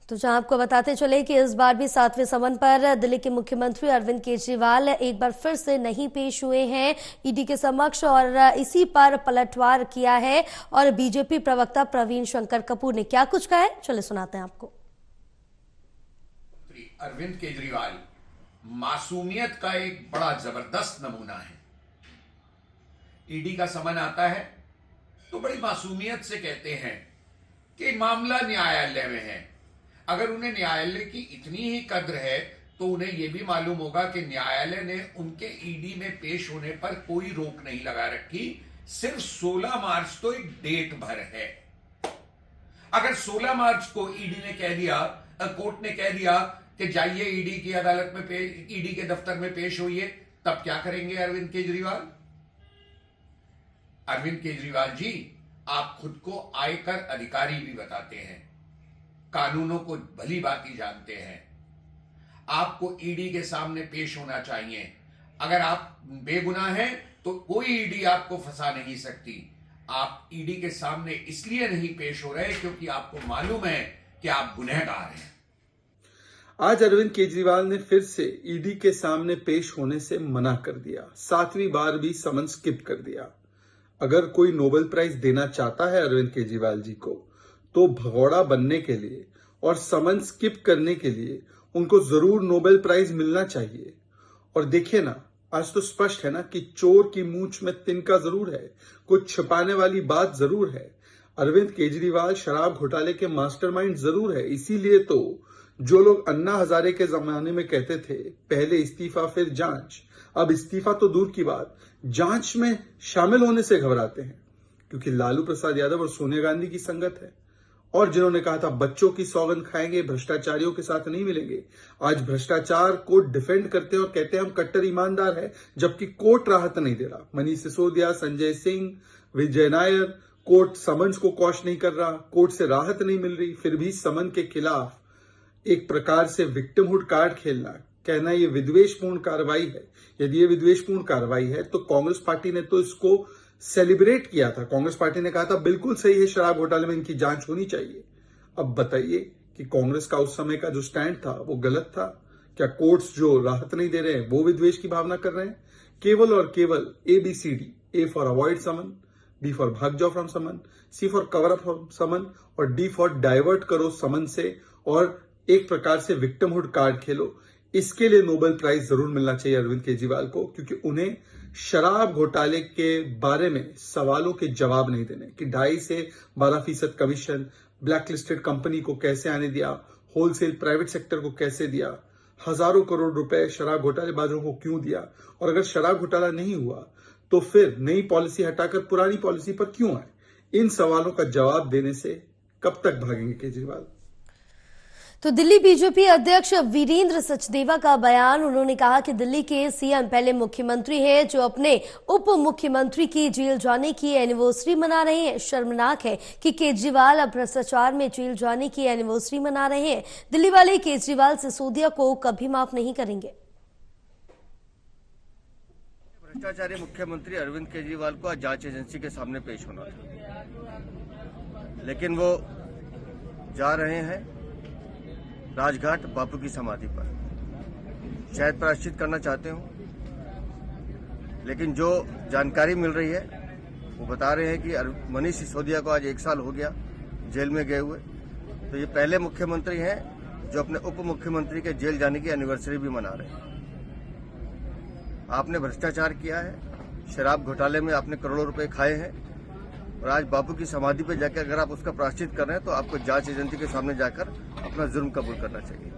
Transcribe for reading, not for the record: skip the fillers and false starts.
तो जहां आपको बताते चले कि इस बार भी 7वें समन पर दिल्ली के मुख्यमंत्री अरविंद केजरीवाल एक बार फिर से नहीं पेश हुए हैं ईडी के समक्ष और इसी पर पलटवार किया है। और बीजेपी प्रवक्ता प्रवीण शंकर कपूर ने क्या कुछ कहा है, चले सुनाते हैं आपको। अरविंद केजरीवाल मासूमियत का एक बड़ा जबरदस्त नमूना है। ईडी का समन आता है तो बड़ी मासूमियत से कहते हैं कि मामला न्यायालय में है। अगर उन्हें न्यायालय की इतनी ही कद्र है तो उन्हें यह भी मालूम होगा कि न्यायालय ने उनके ईडी में पेश होने पर कोई रोक नहीं लगा रखी, सिर्फ 16 मार्च तो एक डेट भर है। अगर 16 मार्च को ईडी ने कह दिया, कोर्ट ने कह दिया कि जाइए ईडी की अदालत में ईडी के दफ्तर में पेश होइए, तब क्या करेंगे अरविंद केजरीवाल? अरविंद केजरीवाल जी, आप खुद को आयकर अधिकारी भी बताते हैं, कानूनों को भली भांति जानते हैं। आपको ईडी के सामने पेश होना चाहिए। अगर आप बेगुनाह हैं तो कोई ईडी आपको फंसा नहीं सकती। आप ईडी के सामने इसलिए नहीं पेश हो रहे क्योंकि आपको मालूम है कि आप गुनहगार हैं। आज अरविंद केजरीवाल ने फिर से ईडी के सामने पेश होने से मना कर दिया। 7वीं बार भी समन स्किप कर दिया। अगर कोई नोबेल प्राइज देना चाहता है अरविंद केजरीवाल जी को, तो भगोड़ा बनने के लिए और समन स्किप करने के लिए उनको जरूर नोबेल प्राइज मिलना चाहिए। और देखिए ना, आज तो स्पष्ट है ना कि चोर की मूंछ में तिनका जरूर है, कुछ छिपाने वाली बात जरूर है। अरविंद केजरीवाल शराब घोटाले के मास्टरमाइंड जरूर है। इसीलिए तो जो लोग अन्ना हजारे के जमाने में कहते थे पहले इस्तीफा फिर जांच, अब इस्तीफा तो दूर की बात, जांच में शामिल होने से घबराते हैं, क्योंकि लालू प्रसाद यादव और सोनिया गांधी की संगत है। और जिन्होंने कहा था बच्चों की सौगंध खाएंगे, भ्रष्टाचारियों के साथ नहीं मिलेंगे, आज भ्रष्टाचार को डिफेंड करते हैं और कहते हैं हम कट्टर ईमानदार है, जबकि कोर्ट राहत नहीं दे रहा। मनीष सिसोदिया, संजय सिंह, विजय नायर, कोर्ट समन्स को कॉश नहीं कर रहा, कोर्ट से राहत नहीं मिल रही, फिर भी समन के खिलाफ एक प्रकार से विक्टिमहुड कार्ड खेलना, कहना ये विद्वेषपूर्ण कार्रवाई है। यदि ये विद्वेषपूर्ण कार्रवाई है तो कांग्रेस पार्टी ने तो इसको सेलिब्रेट किया था। कांग्रेस पार्टी ने कहा था बिल्कुल सही है, शराब घोटाले में इनकी जांच होनी चाहिए। अब बताइए कि कांग्रेस का उस समय का जो स्टैंड था वो गलत था क्या? कोर्ट्स जो राहत नहीं दे रहे हैं वो विद्वेष की भावना कर रहे हैं? केवल और केवल ABCD, A for avoid summon, B for भाग जाओ from summon, C for cover up from summon और D फॉर डाइवर्ट करो समन से और एक प्रकार से विक्टिमहुड कार्ड खेलो। इसके लिए नोबेल प्राइज जरूर मिलना चाहिए अरविंद केजरीवाल को, क्योंकि उन्हें शराब घोटाले के बारे में सवालों के जवाब नहीं देने कि 2.5 से 12% कमीशन, ब्लैकलिस्टेड कंपनी को कैसे आने दिया, होलसेल प्राइवेट सेक्टर को कैसे दिया, हजारों करोड़ रुपए शराब घोटालेबाजों को क्यों दिया, और अगर शराब घोटाला नहीं हुआ तो फिर नई पॉलिसी हटाकर पुरानी पॉलिसी पर क्यों आए? इन सवालों का जवाब देने से कब तक भागेंगे केजरीवाल? तो दिल्ली बीजेपी अध्यक्ष वीरेंद्र सचदेवा का बयान, उन्होंने कहा कि दिल्ली के सीएम पहले मुख्यमंत्री हैं जो अपने उप मुख्यमंत्री की जेल जाने की एनिवर्सरी मना रहे हैं। शर्मनाक है कि केजरीवाल अब भ्रष्टाचार में जेल जाने की एनिवर्सरी मना रहे हैं। दिल्ली वाले केजरीवाल सिसोदिया को कभी माफ नहीं करेंगे। भ्रष्टाचारी मुख्यमंत्री अरविंद केजरीवाल को आज जांच एजेंसी के सामने पेश होना था, लेकिन वो जा रहे हैं राजघाट बापू की समाधि पर। शायद प्रायश्चित करना चाहते हो, लेकिन जो जानकारी मिल रही है वो बता रहे हैं कि मनीष सिसोदिया को आज 1 साल हो गया जेल में गए हुए। तो ये पहले मुख्यमंत्री हैं जो अपने उप मुख्यमंत्री के जेल जाने की एनिवर्सरी भी मना रहे हैं। आपने भ्रष्टाचार किया है, शराब घोटाले में आपने करोड़ों रुपए खाए हैं, और आज बापू की समाधि पे जाकर अगर आप उसका प्रायश्चित कर रहे हैं तो आपको जांच एजेंसी के सामने जाकर अपना जुर्म कबूल करना चाहिए।